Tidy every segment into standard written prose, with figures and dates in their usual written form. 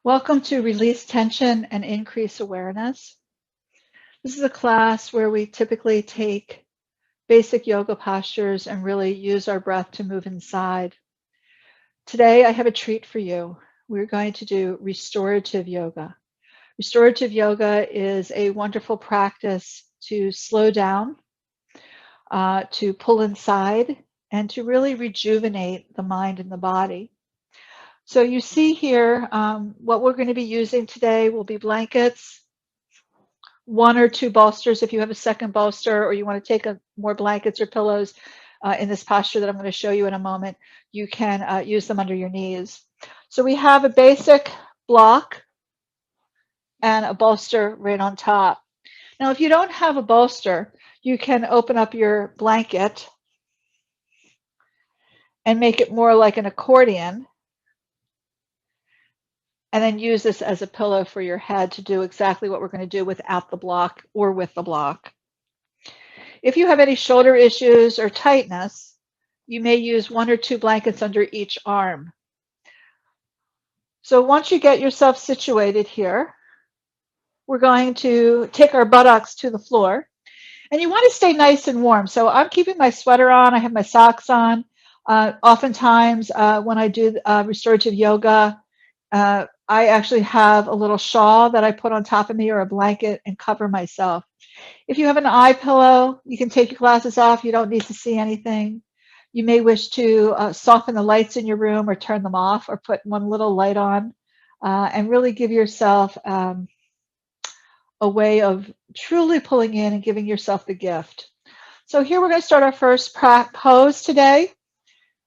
Welcome to Release Tension and Increase Awareness. This is a class where we typically take basic yoga postures and really use our breath to move inside. Today, I have a treat for you. We're going to do restorative yoga. Restorative yoga is a wonderful practice to slow down, to pull inside, and to really rejuvenate the mind and the body. So you see here, what we're going to be using today will be blankets, one or two bolsters if you have a second bolster, or you want to take more blankets or pillows in this posture that I'm going to show you in a moment. You can use them under your knees. So we have a basic block and a bolster right on top. Now, if you don't have a bolster, you can open up your blanket and make it more like an accordion, and then use this as a pillow for your head to do exactly what we're going to do without the block or with the block. If you have any shoulder issues or tightness, you may use one or two blankets under each arm. So once you get yourself situated here, we're going to take our buttocks to the floor. And you want to stay nice and warm. So I'm keeping my sweater on. I have my socks on. Oftentimes when I do restorative yoga, I actually have a little shawl that I put on top of me or a blanket and cover myself. If you have an eye pillow, you can take your glasses off. You don't need to see anything. You may wish to soften the lights in your room or turn them off or put one little light on and really give yourself a way of truly pulling in and giving yourself the gift. So here we're going to start our first pose today.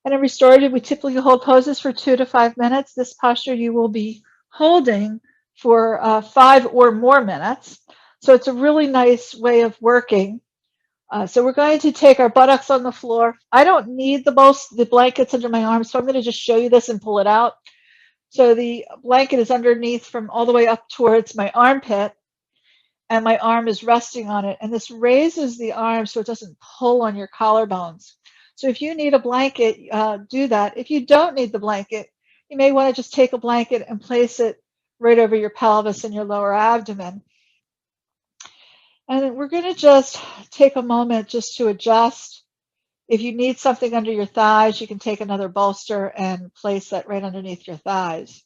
And in restorative, we typically hold poses for 2 to 5 minutes. This posture you will be holding for 5 or more minutes. So it's a really nice way of working. So we're going to take our buttocks on the floor. I don't need the blankets under my arms, so I'm going to just show you this and pull it out. So the blanket is underneath from all the way up towards my armpit, and my arm is resting on it. And this raises the arm so it doesn't pull on your collarbones. So if you need a blanket, do that. If you don't need the blanket, you may want to just take a blanket and place it right over your pelvis and your lower abdomen. And we're going to just take a moment just to adjust. If you need something under your thighs, you can take another bolster and place that right underneath your thighs.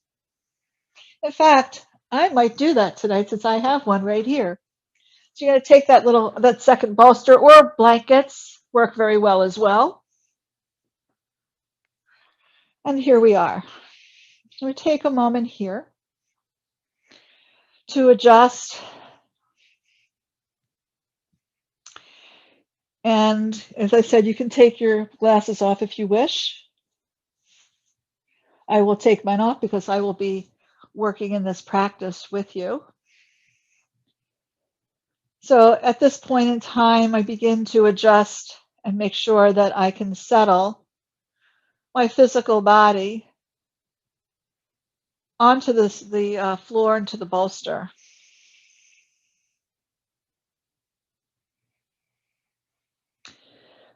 In fact, I might do that tonight since I have one right here. So you're going to take that second bolster, or blankets work very well as well. And here we are. So we take a moment here to adjust. And as I said, you can take your glasses off if you wish. I will take mine off because I will be working in this practice with you. So at this point in time, I begin to adjust and make sure that I can settle my physical body onto the floor and to the bolster.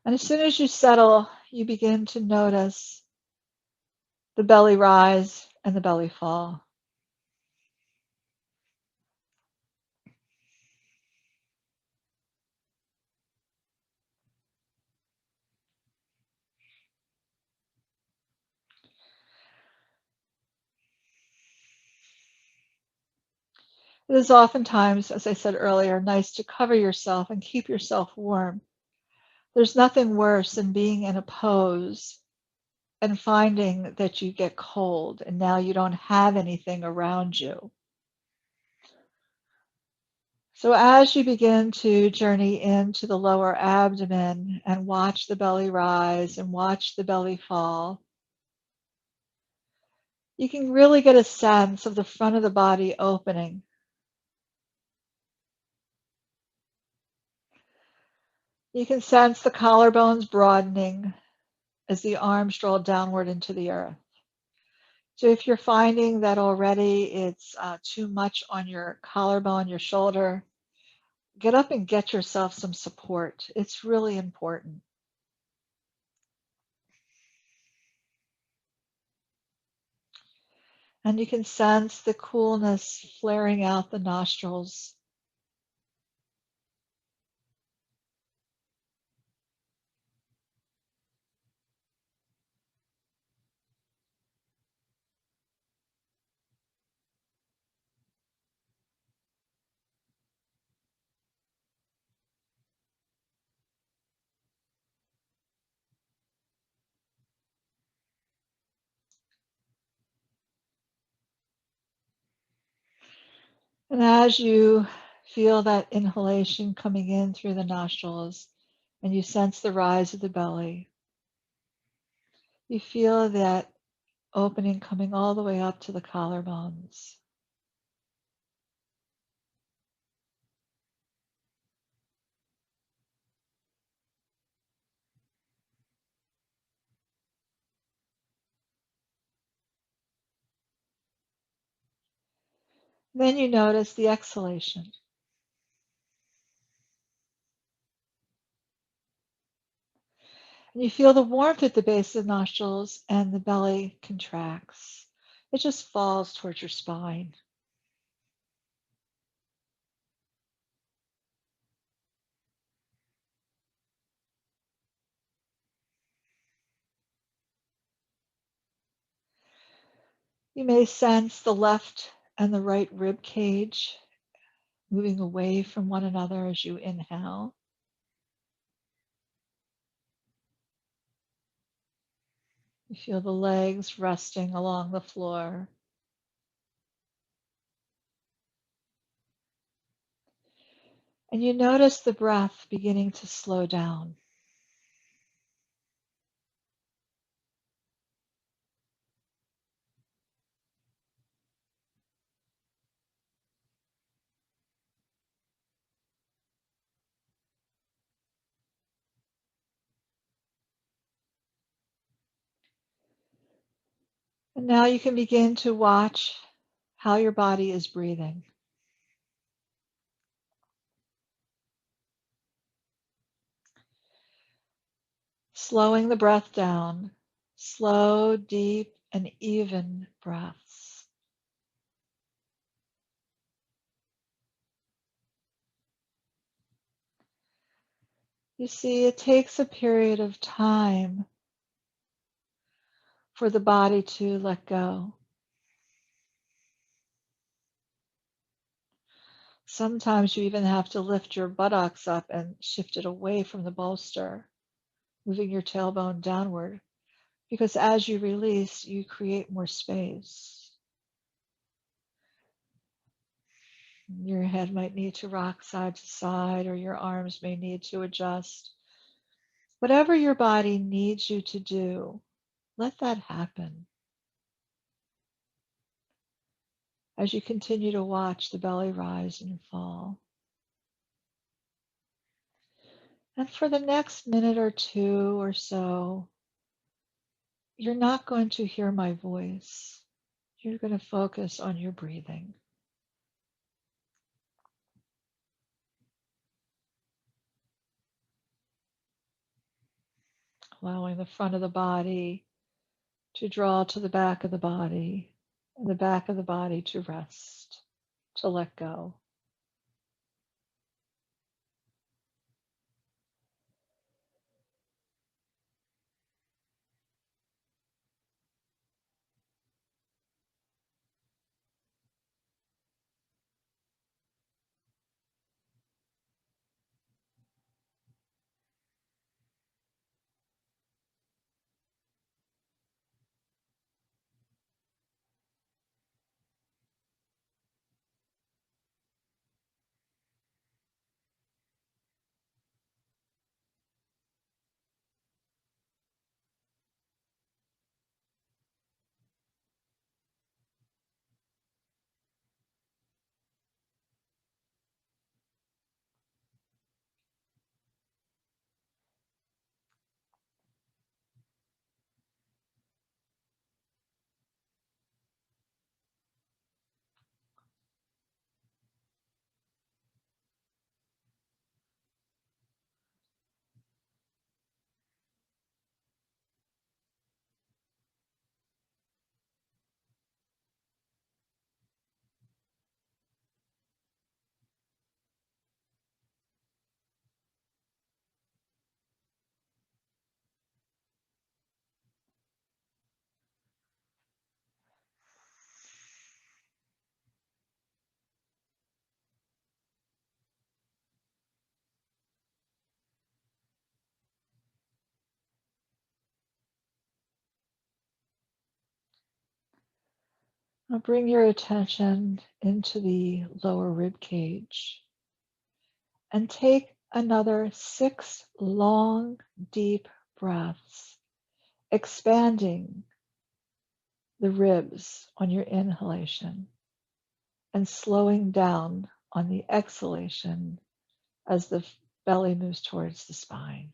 And as soon as you settle, you begin to notice the belly rise and the belly fall. It is oftentimes, as I said earlier, nice to cover yourself and keep yourself warm. There's nothing worse than being in a pose and finding that you get cold and now you don't have anything around you. So as you begin to journey into the lower abdomen and watch the belly rise and watch the belly fall, you can really get a sense of the front of the body opening. You can sense the collarbones broadening as the arms draw downward into the earth. So if you're finding that already it's too much on your collarbone, your shoulder, get up and get yourself some support. It's really important. And you can sense the coolness flaring out the nostrils. And as you feel that inhalation coming in through the nostrils and you sense the rise of the belly, you feel that opening coming all the way up to the collarbones. Then you notice the exhalation. And you feel the warmth at the base of the nostrils and the belly contracts. It just falls towards your spine. You may sense the left and the right rib cage moving away from one another as you inhale. You feel the legs resting along the floor. And you notice the breath beginning to slow down. And now you can begin to watch how your body is breathing. Slowing the breath down, slow, deep, and even breaths. You see, it takes a period of time for the body to let go. Sometimes you even have to lift your buttocks up and shift it away from the bolster, moving your tailbone downward, because as you release, you create more space. Your head might need to rock side to side, or your arms may need to adjust. Whatever your body needs you to do, let that happen as you continue to watch the belly rise and fall. And for the next minute or two or so, you're not going to hear my voice. You're going to focus on your breathing. Allowing the front of the body to draw to the back of the body, and the back of the body to rest, to let go. Now bring your attention into the lower rib cage and take another 6 long, deep breaths, expanding the ribs on your inhalation and slowing down on the exhalation as the belly moves towards the spine.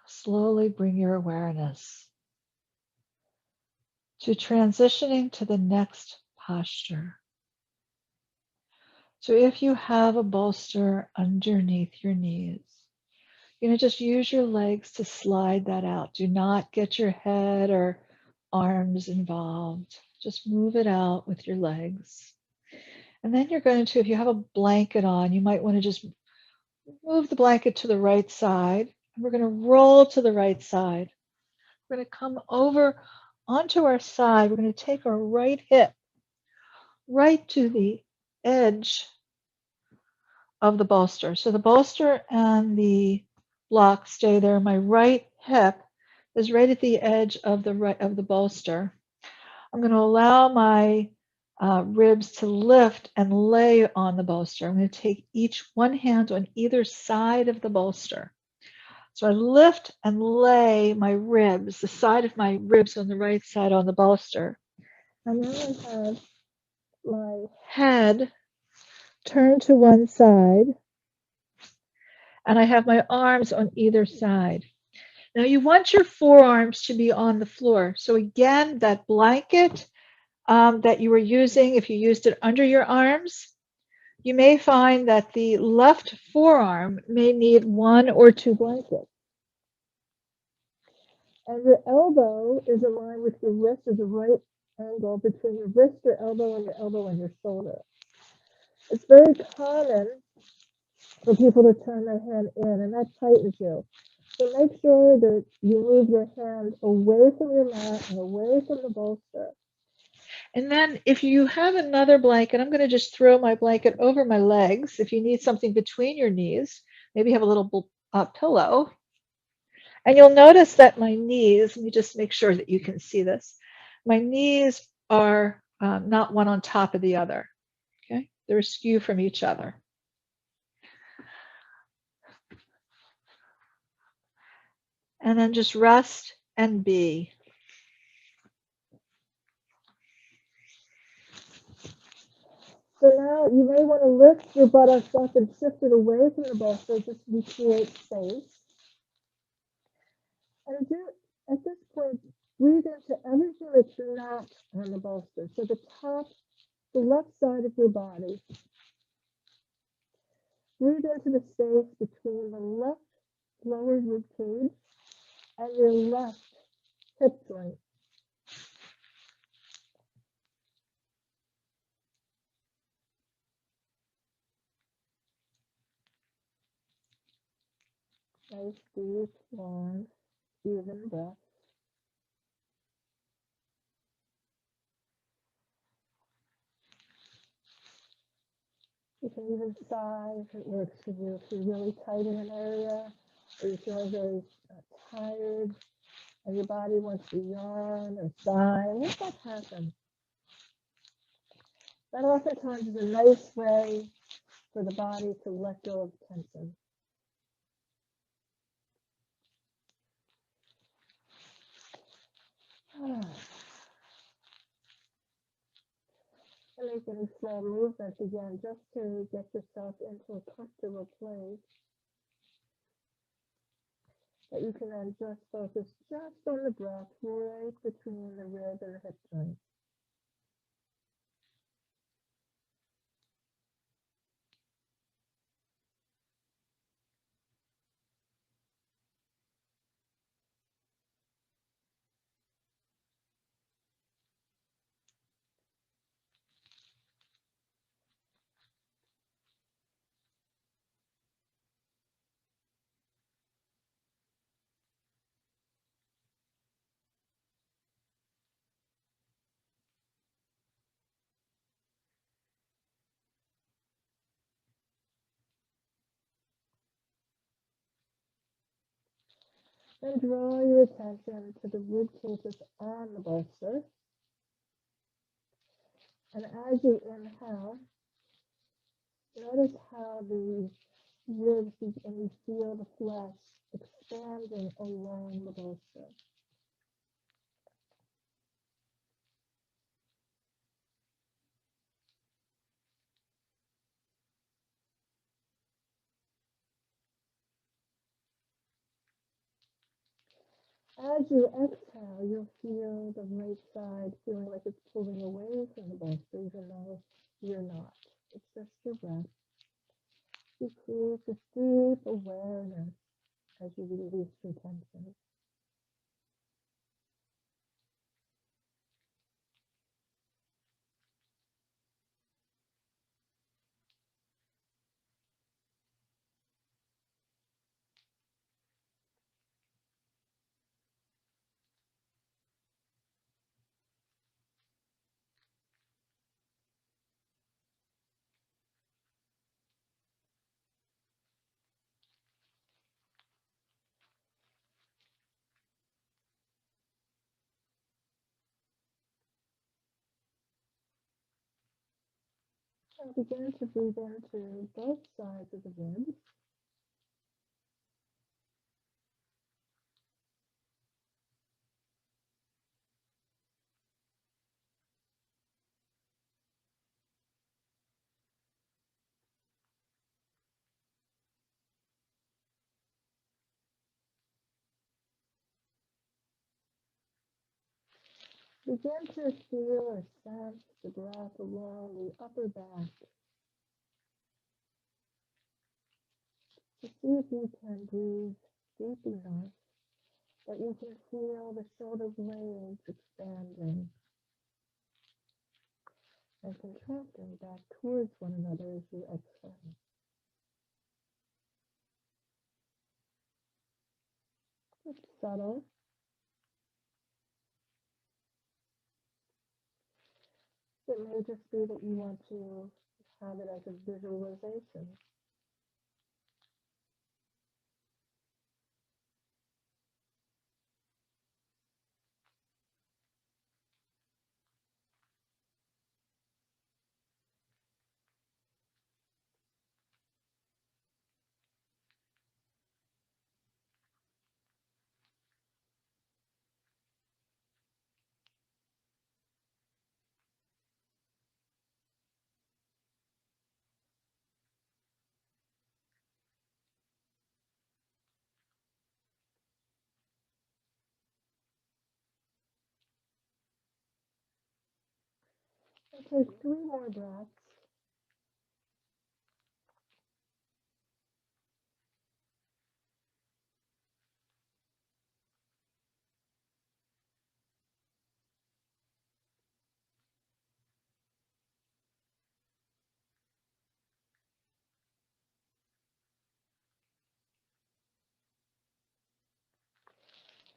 Slowly bring your awareness to transitioning to the next posture. So if you have a bolster underneath your knees, you're going to just use your legs to slide that out. Do not get your head or arms involved. Just move it out with your legs. And then you're going to, if you have a blanket on, you might want to just move the blanket to the right side. And we're going to roll to the right side. We're going to come over onto our side. We're going to take our right hip right to the edge of the bolster. So the bolster and the block stay there. My right hip is right at the edge of the bolster. I'm going to allow my ribs to lift and lay on the bolster. I'm going to take each one hand on either side of the bolster. So I lift and lay my ribs, the side of my ribs on the right side on the bolster. And then I have my head turned to one side, and I have my arms on either side. Now you want your forearms to be on the floor. So again, that blanket that you were using, if you used it under your arms, you may find that the left forearm may need 1 or 2 blankets. And your elbow is aligned with your wrist as a right angle between your wrist, your elbow, and your shoulder. It's very common for people to turn their hand in, and that tightens you. So make sure that you move your hand away from your mat and away from the bolster. And then if you have another blanket, I'm going to just throw my blanket over my legs. If you need something between your knees, maybe have a little pillow. And you'll notice that my knees, let me just make sure that you can see this. My knees are not one on top of the other. Okay, they're askew from each other. And then just rest and be. So now you may want to lift your buttocks up and shift it away from the bolster just to create space. And at this point, breathe into everything that's not on the bolster. So the left side of your body. Breathe into the space between the left lower rib cage and your left hip joint. Nice, deep, long, even breath. You can even sigh if it works for you. If you're really tight in an area, or you're feeling very tired, and your body wants to yawn or sigh, let that happen. That oftentimes is a nice way for the body to let go of tension. And make any small movements again, just to get yourself into a comfortable place that you can then just focus just on the breath right between the rib and the hip joint. And draw your attention to the rib cages on the bolster. And as you inhale, notice how the ribs begin to feel the flesh expanding along the bolster. As you exhale, you'll feel the right side feeling like it's pulling away from the bolster, even though you're not. It's just your breath. You create this deep awareness as you release your tension. Now begin to breathe into both sides of the ribs. Begin to feel or sense the breath along the upper back. To see if you can breathe deep enough that you can feel the shoulder blades expanding and contracting back towards one another as you exhale. It's subtle. It may just be that you want to have it as a visualization. And take 3 more breaths.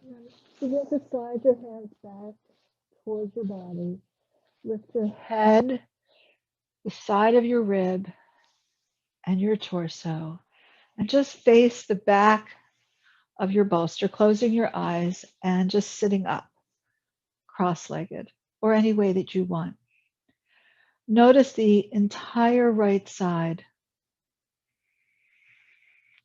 And begin to slide your hands back towards your body. Lift your head, the side of your rib, and your torso. And just face the back of your bolster, closing your eyes and just sitting up, cross-legged, or any way that you want. Notice the entire right side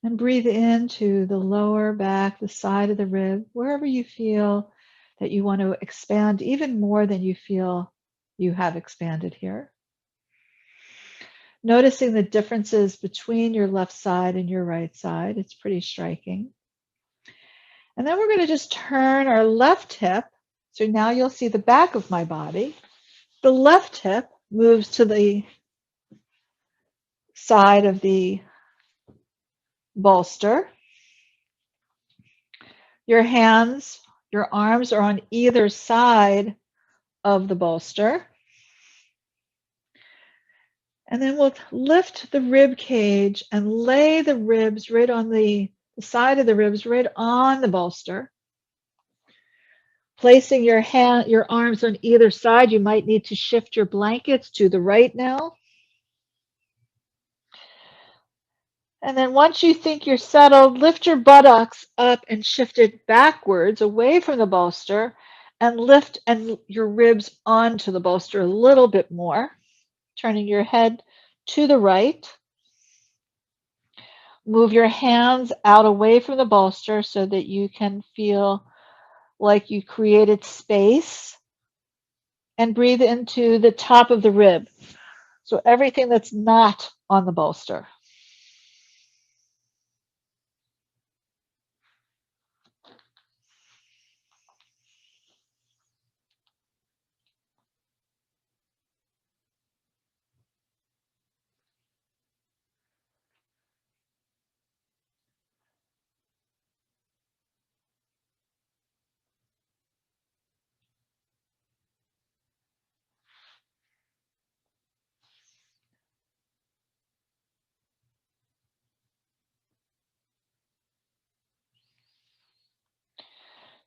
And breathe into the lower back, the side of the rib, wherever you feel that you want to expand even more than you feel you have expanded here. Noticing the differences between your left side and your right side. It's pretty striking. And then we're going to just turn our left hip. So now you'll see the back of my body. The left hip moves to the side of the bolster. Your hands, your arms are on either side of the bolster. And then we'll lift the rib cage and lay the ribs right on the side of the ribs, right on the bolster. Placing your arms on either side, you might need to shift your blankets to the right now. And then once you think you're settled, lift your buttocks up and shift it backwards away from the bolster and lift your ribs onto the bolster a little bit more, turning your head to the right. Move your hands out away from the bolster so that you can feel like you created space, and breathe into the top of the rib. So everything that's not on the bolster.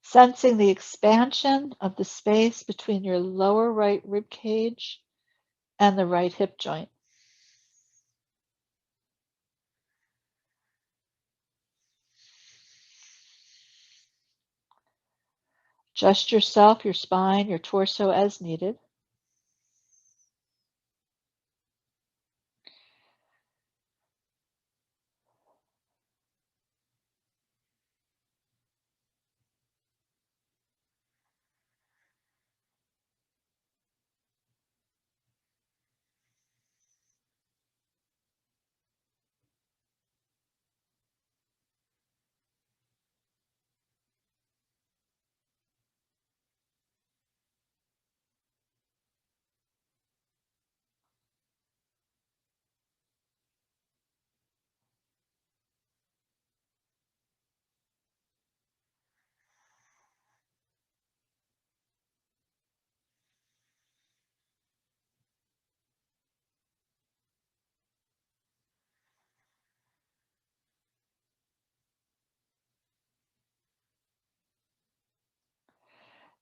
Sensing the expansion of the space between your lower right rib cage and the right hip joint. Adjust yourself, your spine, your torso as needed.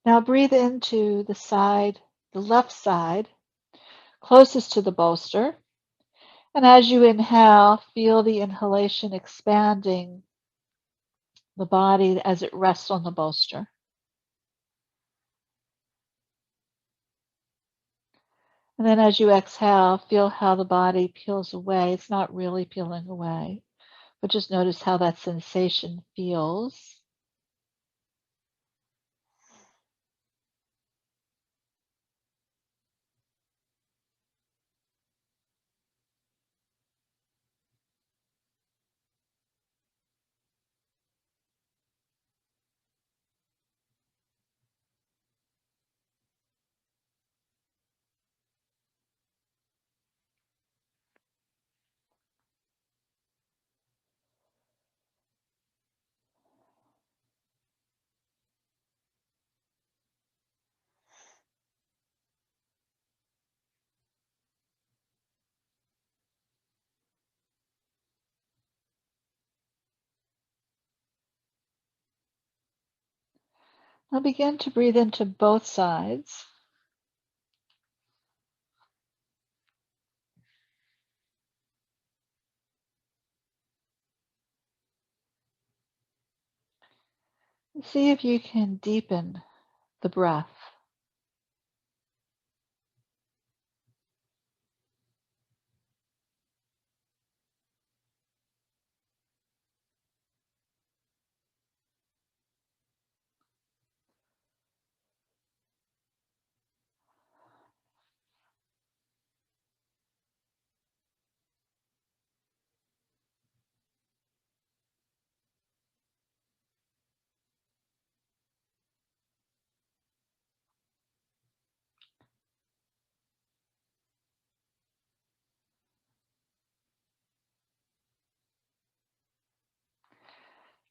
Now breathe into the side, the left side, closest to the bolster. And as you inhale, feel the inhalation expanding the body as it rests on the bolster. And then as you exhale, feel how the body peels away. It's not really peeling away, but just notice how that sensation feels. Now begin to breathe into both sides. And see if you can deepen the breath.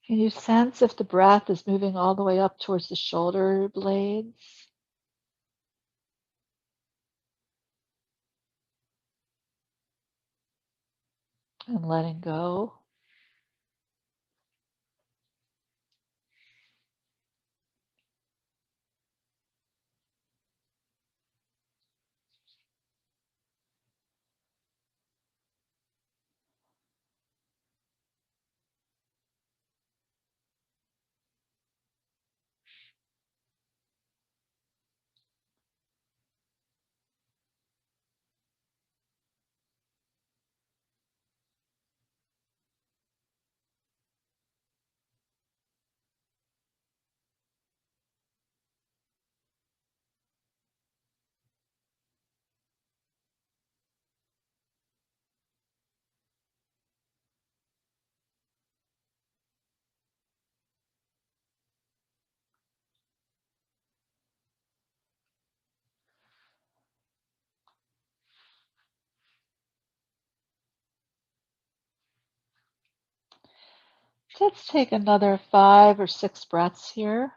Can you sense if the breath is moving all the way up towards the shoulder blades and letting go? Let's take another 5 or 6 breaths here.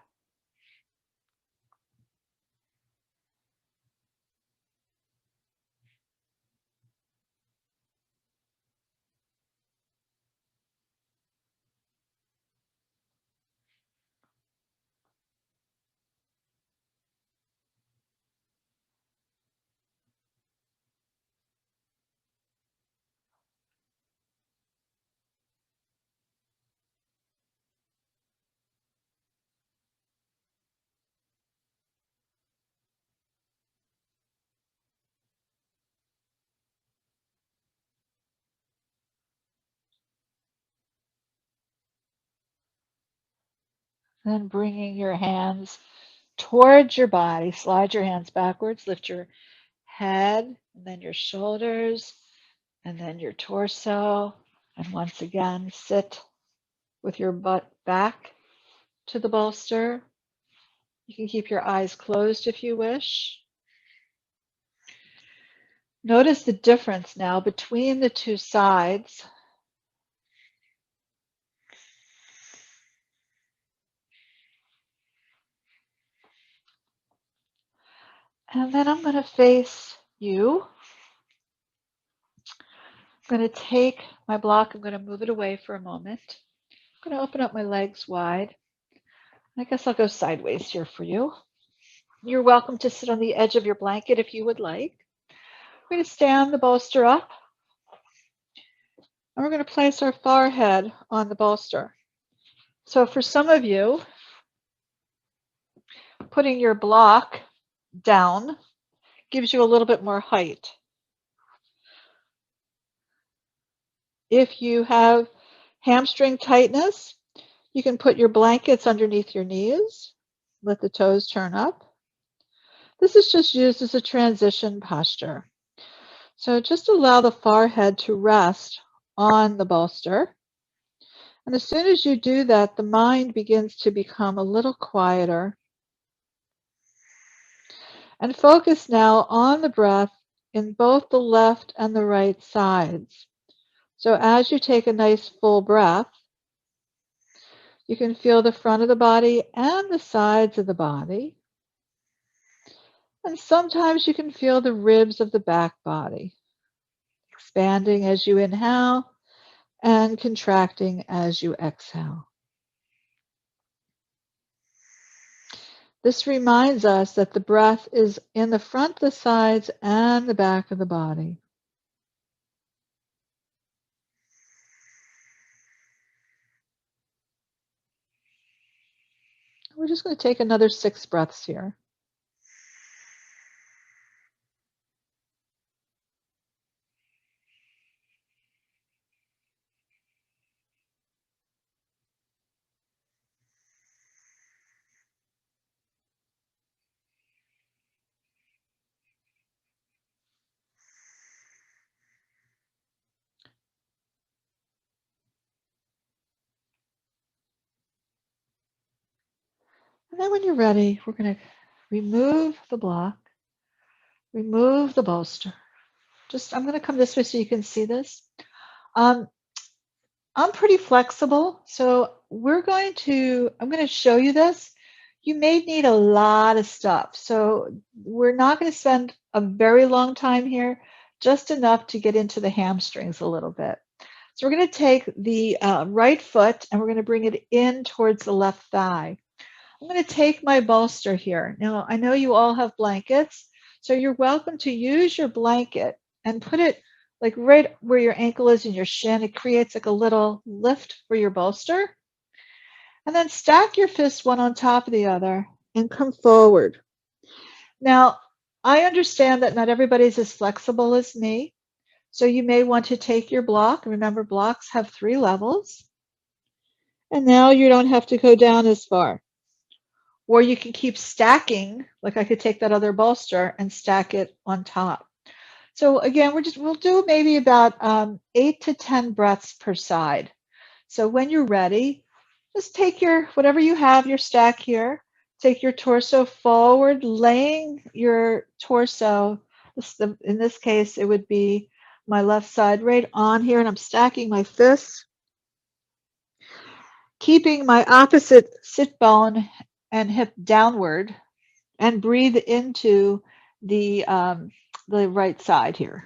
Then bringing your hands towards your body. Slide your hands backwards. Lift your head, and then your shoulders, and then your torso. And once again, sit with your butt back to the bolster. You can keep your eyes closed if you wish. Notice the difference now between the two sides. And then I'm going to face you. I'm going to take my block. I'm going to move it away for a moment. I'm going to open up my legs wide. I guess I'll go sideways here for you. You're welcome to sit on the edge of your blanket if you would like. We're going to stand the bolster up. And we're going to place our forehead on the bolster. So for some of you, putting your block down gives you a little bit more height. If you have hamstring tightness, you can put your blankets underneath your knees. Let the toes turn up. This is just used as a transition posture. So just allow the forehead to rest on the bolster. And as soon as you do that, the mind begins to become a little quieter. And focus now on the breath in both the left and the right sides. So as you take a nice full breath, you can feel the front of the body and the sides of the body. And sometimes you can feel the ribs of the back body expanding as you inhale and contracting as you exhale. This reminds us that the breath is in the front, the sides, and the back of the body. We're just going to take another 6 breaths here. And then when you're ready, we're going to remove the block, remove the bolster. I'm going to come this way so you can see this. Um, I'm pretty flexible, so I'm going to show you this. You may need a lot of stuff, so we're not going to spend a very long time here, just enough to get into the hamstrings a little bit. So we're going to take the right foot and we're going to bring it in towards the left thigh. I'm going to take my bolster here. Now, I know you all have blankets, so you're welcome to use your blanket and put it like right where your ankle is in your shin. It creates like a little lift for your bolster. And then stack your fists one on top of the other and come forward. Now, I understand that not everybody's as flexible as me, so you may want to take your block. Remember, blocks have 3 levels. And now you don't have to go down as far. Or you can keep stacking, like I could take that other bolster and stack it on top. So again, we'll do maybe about 8 to 10 breaths per side. So when you're ready, just take whatever you have, your stack here, take your torso forward, laying your torso, in this case, it would be my left side right on here, and I'm stacking my fists, keeping my opposite sit bone and hip downward, and breathe into the right side here.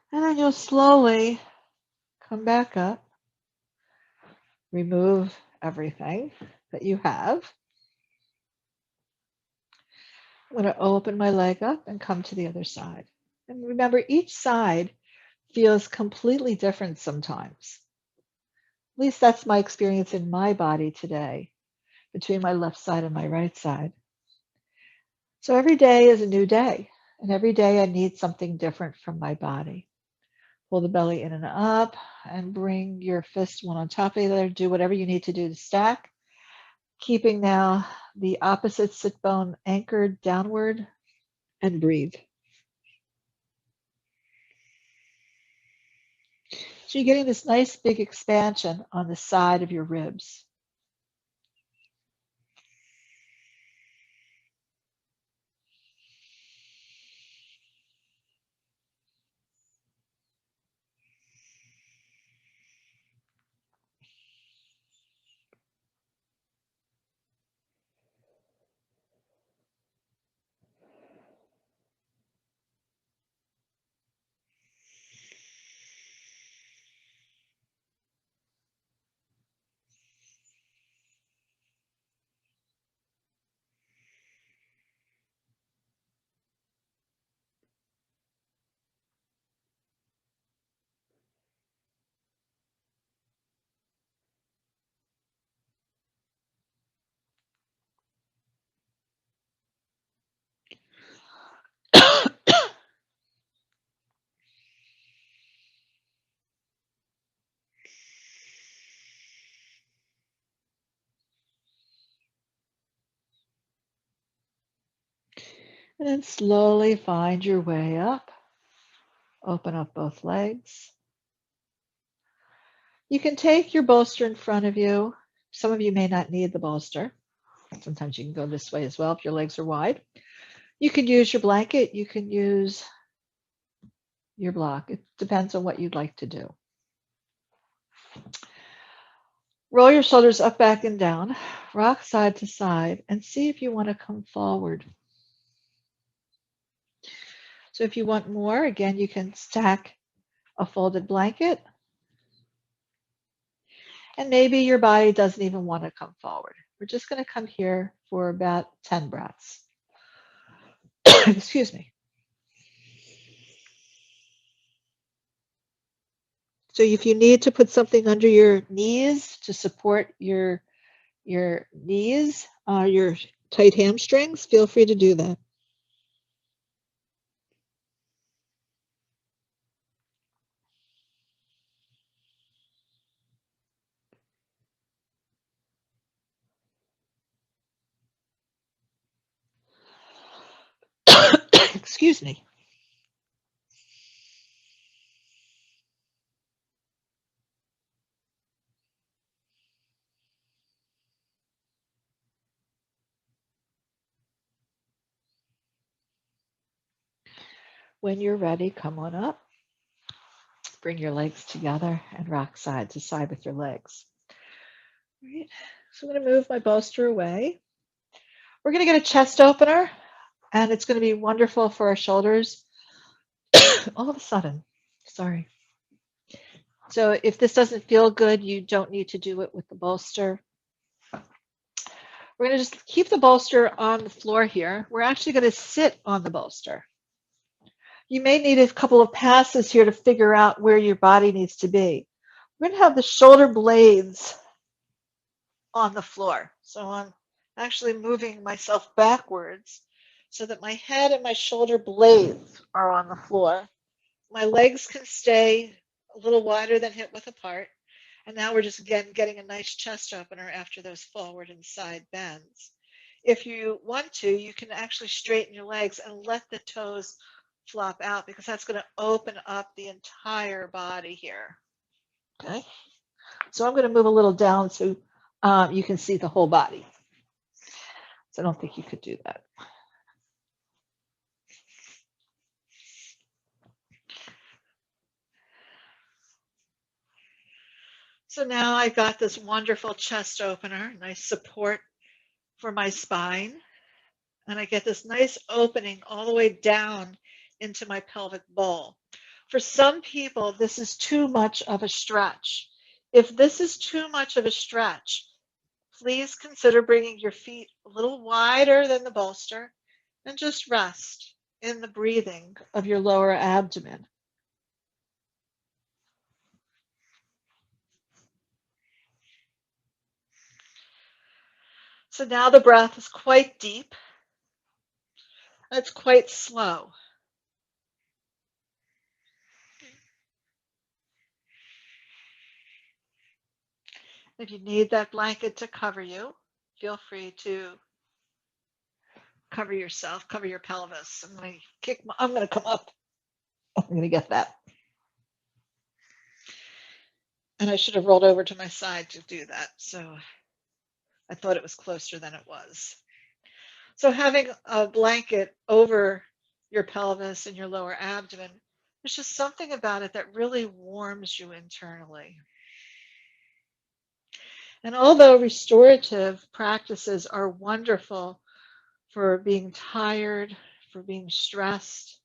And then you'll slowly come back up, remove everything that you have. I'm going to open my leg up and come to the other side. And remember, each side feels completely different sometimes. At least that's my experience in my body today, between my left side and my right side. So every day is a new day, and every day I need something different from my body. Pull the belly in and up, and bring your fist one on top of the other. Do whatever you need to do to stack, keeping now the opposite sit bone anchored downward, and breathe. So you're getting this nice big expansion on the side of your ribs. And then slowly find your way up. Open up both legs. You can take your bolster in front of you. Some of you may not need the bolster. Sometimes you can go this way as well if your legs are wide. You can use your blanket. You can use your block. It depends on what you'd like to do. Roll your shoulders up, back, and down. Rock side to side and see if you want to come forward. So if you want more, again, you can stack a folded blanket. And maybe your body doesn't even want to come forward. We're just going to come here for about 10 breaths. Excuse me. So if you need to put something under your knees to support your knees, your tight hamstrings, feel free to do that. Excuse me. When you're ready, come on up. Bring your legs together and rock side to side with your legs. All right. So I'm going to move my bolster away. We're going to get a chest opener, and it's going to be wonderful for our shoulders. All of a sudden, sorry. So if this doesn't feel good, you don't need to do it with the bolster. We're going to just keep the bolster on the floor here. We're actually going to sit on the bolster. You may need a couple of passes here to figure out where your body needs to be. We're going to have the shoulder blades on the floor. So I'm actually moving myself backwards so that my head and my shoulder blades are on the floor. My legs can stay a little wider than hip width apart. And now we're just again getting a nice chest opener after those forward and side bends. If you want to, you can actually straighten your legs and let the toes flop out because that's going to open up the entire body here. Okay. So I'm going to move a little down so you can see the whole body. So I don't think you could do that. So now I've got this wonderful chest opener, nice support for my spine. And I get this nice opening all the way down into my pelvic bowl. For some people, this is too much of a stretch. If this is too much of a stretch, please consider bringing your feet a little wider than the bolster and just rest in the breathing of your lower abdomen. So now the breath is quite deep. It's quite slow. If you need that blanket to cover you, feel free to cover yourself, cover your pelvis. I'm going to come up. I'm going to get that. And I should have rolled over to my side to do that. So I thought it was closer than it was. So having a blanket over your pelvis and your lower abdomen, there's just something about it that really warms you internally. And although restorative practices are wonderful for being tired, for being stressed,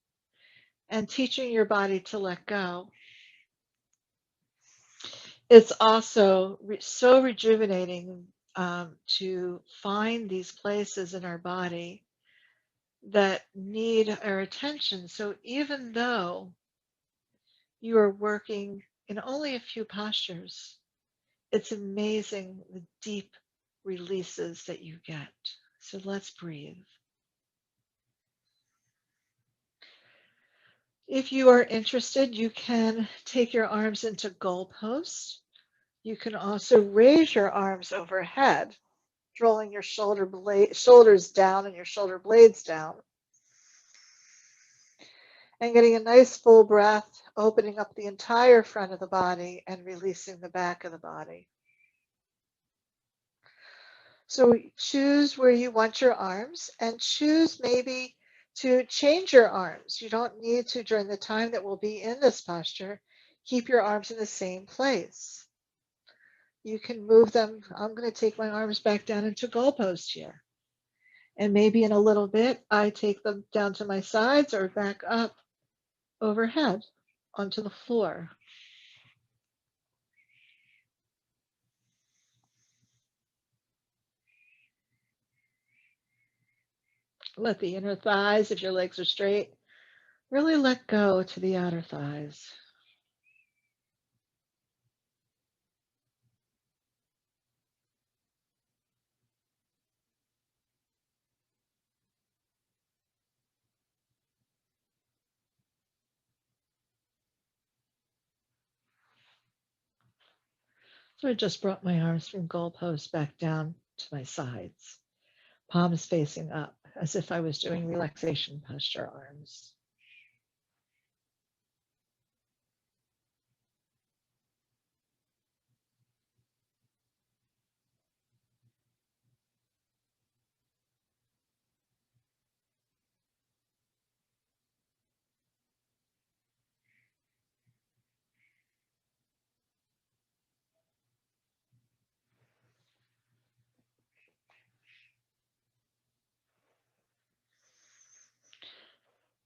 and teaching your body to let go, it's also so rejuvenating to find these places in our body that need our attention. So even though you are working in only a few postures, it's amazing the deep releases that you get. So let's breathe. If you are interested, you can take your arms into goalposts. You can also raise your arms overhead, rolling your shoulders down and your shoulder blades down. And getting a nice full breath, opening up the entire front of the body and releasing the back of the body. So choose where you want your arms and choose maybe to change your arms. You don't need to, during the time that we'll be in this posture, keep your arms in the same place. You can move them. I'm going to take my arms back down into goalpost here. And maybe in a little bit, I take them down to my sides or back up overhead onto the floor. Let the inner thighs, if your legs are straight, really let go to the outer thighs. So I just brought my arms from goalpost back down to my sides, palms facing up, as if I was doing relaxation posture arms.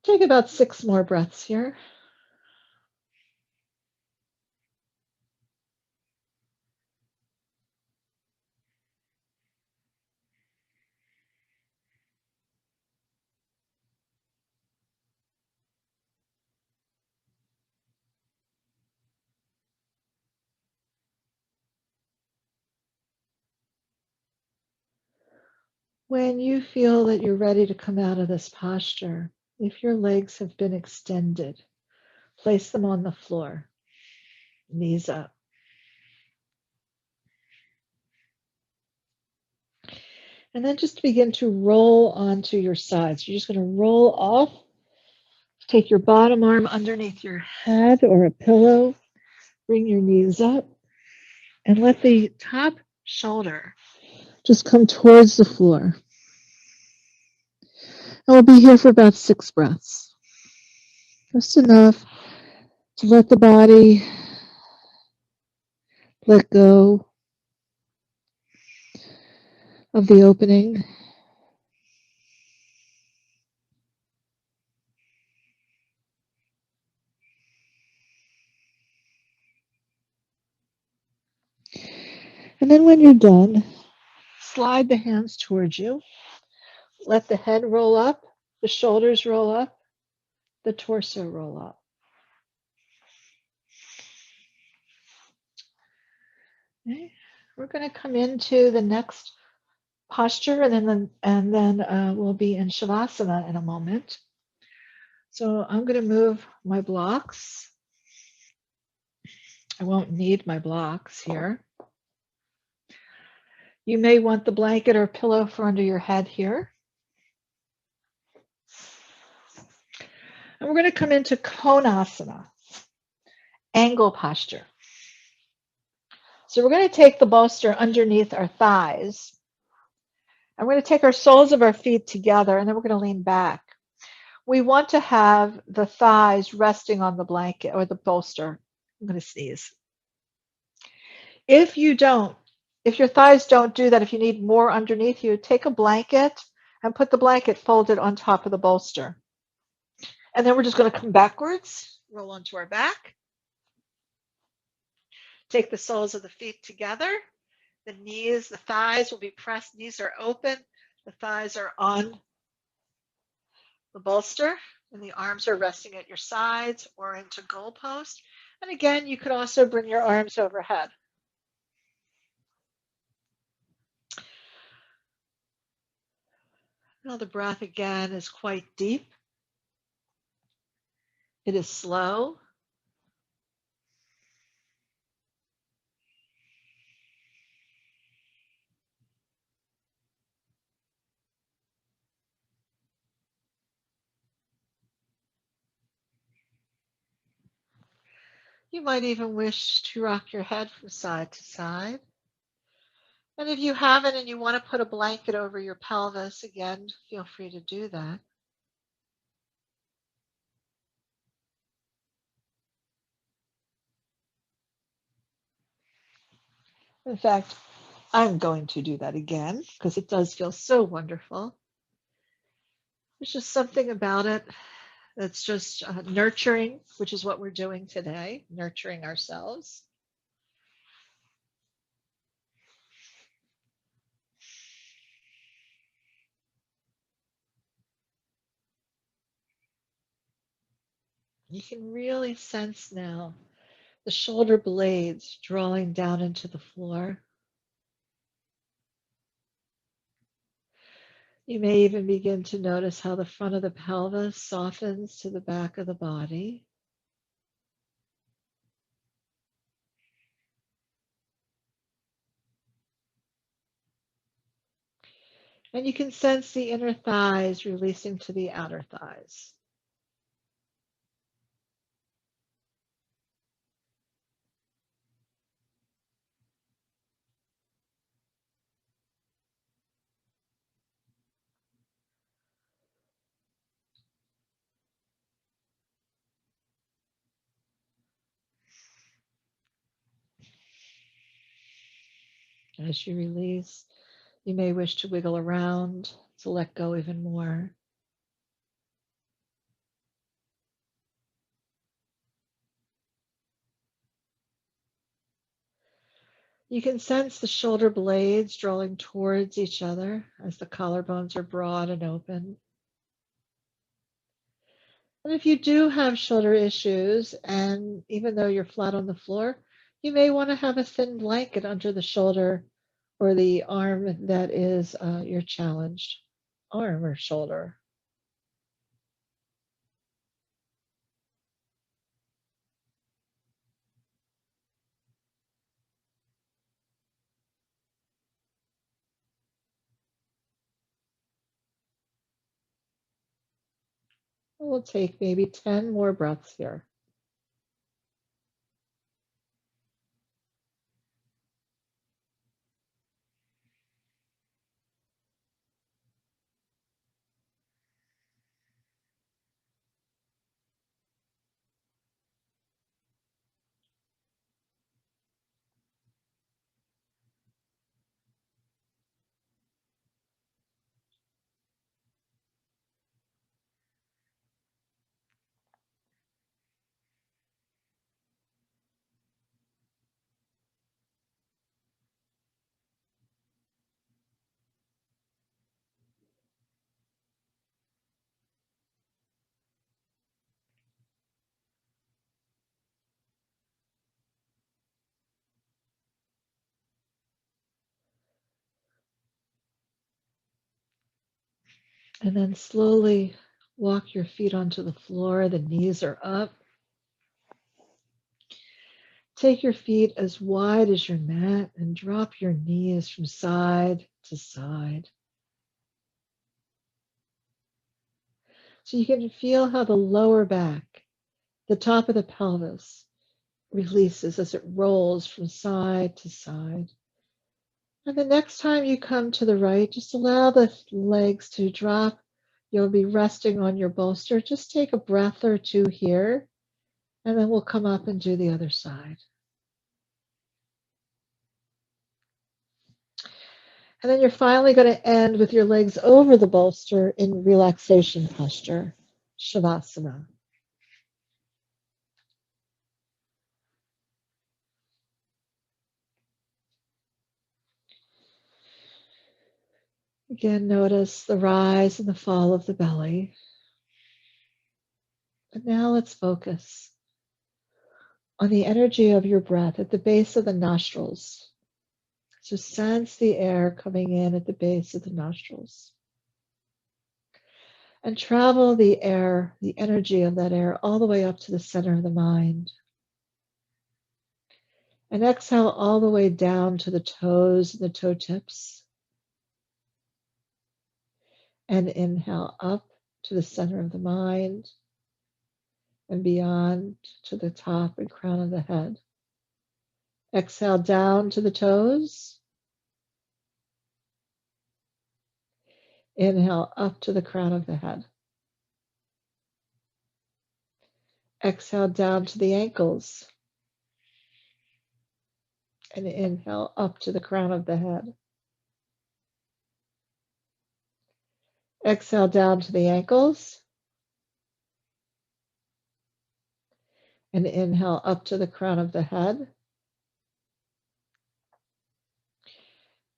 Take about 6 more breaths here. When you feel that you're ready to come out of this posture, if your legs have been extended, place them on the floor, knees up. And then just begin to roll onto your sides. You're just going to roll off. Take your bottom arm underneath your head or a pillow. Bring your knees up and let the top shoulder just come towards the floor. And we'll be here for about 6 breaths. Just enough to let the body let go of the opening. And then when you're done, slide the hands towards you. Let the head roll up, the shoulders roll up, the torso roll up. Okay. We're going to come into the next posture, and then we'll be in Shavasana in a moment. So I'm going to move my blocks. I won't need my blocks here. You may want the blanket or pillow for under your head here. And we're going to come into Konasana, angle posture. So we're going to take the bolster underneath our thighs. And we're going to take our soles of our feet together, and then we're going to lean back. We want to have the thighs resting on the blanket or the bolster. I'm going to sneeze. If your thighs don't do that, if you need more underneath you, take a blanket and put the blanket folded on top of the bolster. And then we're just going to come backwards, roll onto our back. Take the soles of the feet together. The knees, the thighs will be pressed. Knees are open. The thighs are on the bolster, and the arms are resting at your sides or into goalpost. And again, you could also bring your arms overhead. Now the breath again is quite deep. It is slow. You might even wish to rock your head from side to side. And if you haven't and you want to put a blanket over your pelvis, again, feel free to do that. In fact, I'm going to do that again because it does feel so wonderful. There's just something about it that's just nurturing, which is what we're doing today, nurturing ourselves. You can really sense now the shoulder blades drawing down into the floor. You may even begin to notice how the front of the pelvis softens to the back of the body. And you can sense the inner thighs releasing to the outer thighs. As you release, you may wish to wiggle around to let go even more. You can sense the shoulder blades drawing towards each other as the collarbones are broad and open. And if you do have shoulder issues, and even though you're flat on the floor, you may want to have a thin blanket under the shoulder or the arm that is your challenged arm or shoulder. We'll take maybe 10 more breaths here. And then slowly walk your feet onto the floor. The knees are up. Take your feet as wide as your mat and drop your knees from side to side. So you can feel how the lower back, the top of the pelvis, releases as it rolls from side to side. And the next time you come to the right, just allow the legs to drop. You'll be resting on your bolster. Just take a breath or two here, and then we'll come up and do the other side. And then you're finally going to end with your legs over the bolster in relaxation posture, Shavasana. Again, notice the rise and the fall of the belly. And now let's focus on the energy of your breath at the base of the nostrils. So sense the air coming in at the base of the nostrils. And travel the air, the energy of that air, all the way up to the center of the mind. And exhale all the way down to the toes and the toe tips. And inhale up to the center of the mind and beyond to the top and crown of the head. Exhale down to the toes. Inhale up to the crown of the head. Exhale down to the ankles. And inhale up to the crown of the head. Exhale down to the ankles. And inhale up to the crown of the head.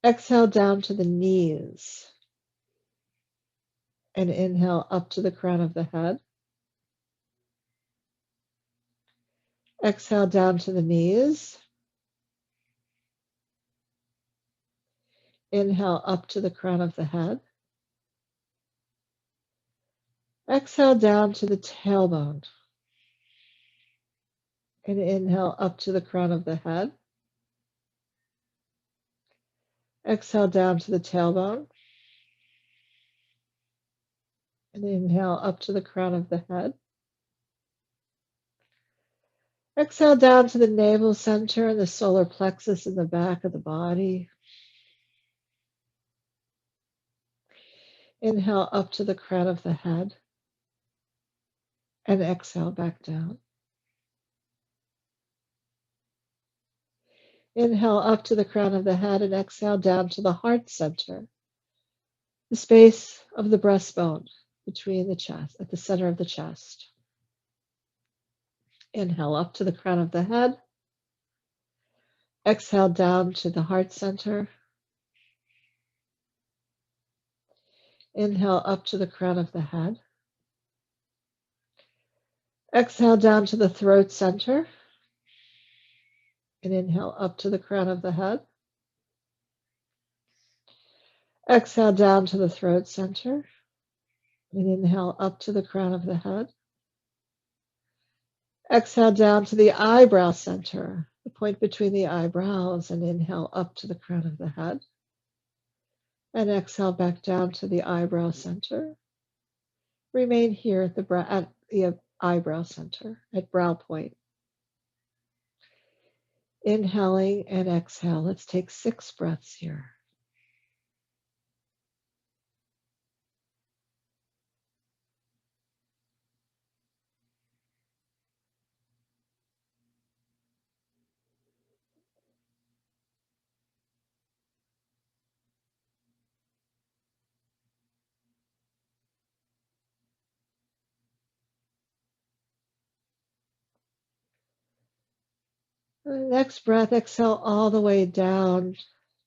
Exhale down to the knees. And inhale up to the crown of the head. Exhale down to the knees. Inhale up to the crown of the head. Exhale down to the tailbone. And inhale up to the crown of the head. Exhale down to the tailbone. And inhale up to the crown of the head. Exhale down to the navel center and the solar plexus in the back of the body. Inhale up to the crown of the head. And exhale back down. Inhale up to the crown of the head and exhale down to the heart center, the space of the breastbone between the chest, at the center of the chest. Inhale up to the crown of the head. Exhale down to the heart center. Inhale up to the crown of the head. Exhale down to the throat center. And inhale up to the crown of the head. Exhale down to the throat center. And inhale up to the crown of the head. Exhale down to the eyebrow center, the point between the eyebrows, and inhale up to the crown of the head. And exhale back down to the eyebrow center. Remain here at the eyebrow center, at brow point. Inhaling and exhale. Let's take 6 breaths here. Next breath, exhale all the way down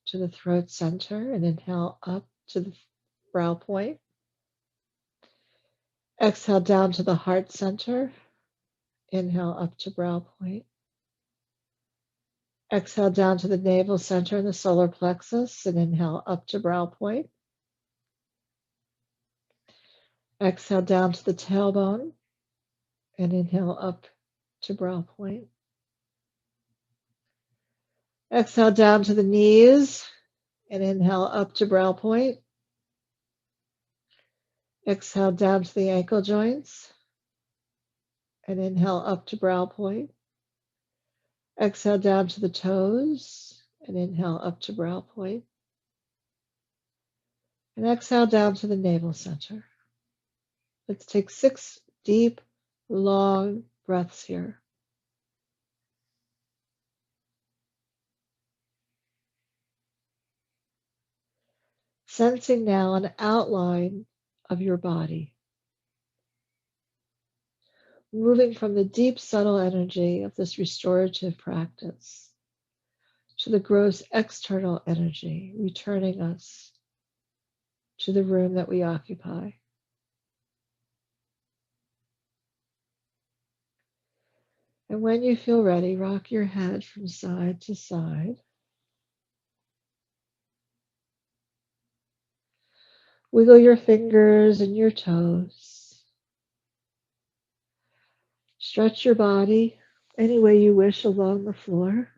to the throat center and inhale up to the brow point. Exhale down to the heart center. Inhale up to brow point. Exhale down to the navel center and the solar plexus and inhale up to brow point. Exhale down to the tailbone and inhale up to brow point. Exhale down to the knees and inhale up to brow point. Exhale down to the ankle joints and inhale up to brow point. Exhale down to the toes and inhale up to brow point. And exhale down to the navel center. Let's take 6 deep, long breaths here. Sensing now an outline of your body, moving from the deep, subtle energy of this restorative practice to the gross external energy, returning us to the room that we occupy. And when you feel ready, rock your head from side to side. Wiggle your fingers and your toes. Stretch your body any way you wish along the floor.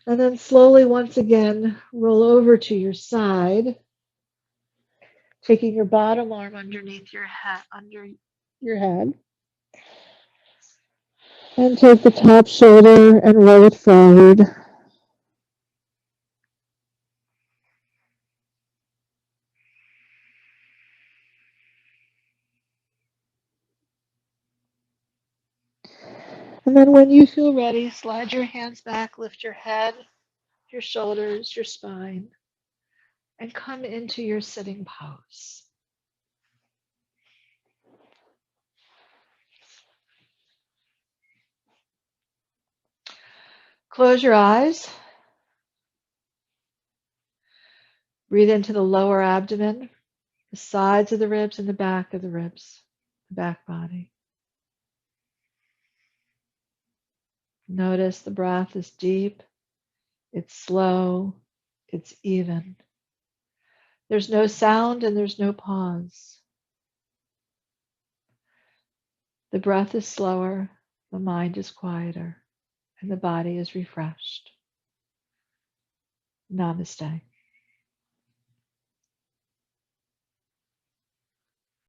And then slowly, once again, roll over to your side, taking your bottom arm underneath your head, under your head. And take the top shoulder and roll it forward. And then when you feel ready, slide your hands back, lift your head, your shoulders, your spine, and come into your sitting pose. Close your eyes. Breathe into the lower abdomen, the sides of the ribs and the back of the ribs, the back body. Notice the breath is deep, it's slow, it's even. There's no sound and there's no pause. The breath is slower, the mind is quieter, and the body is refreshed. Namaste.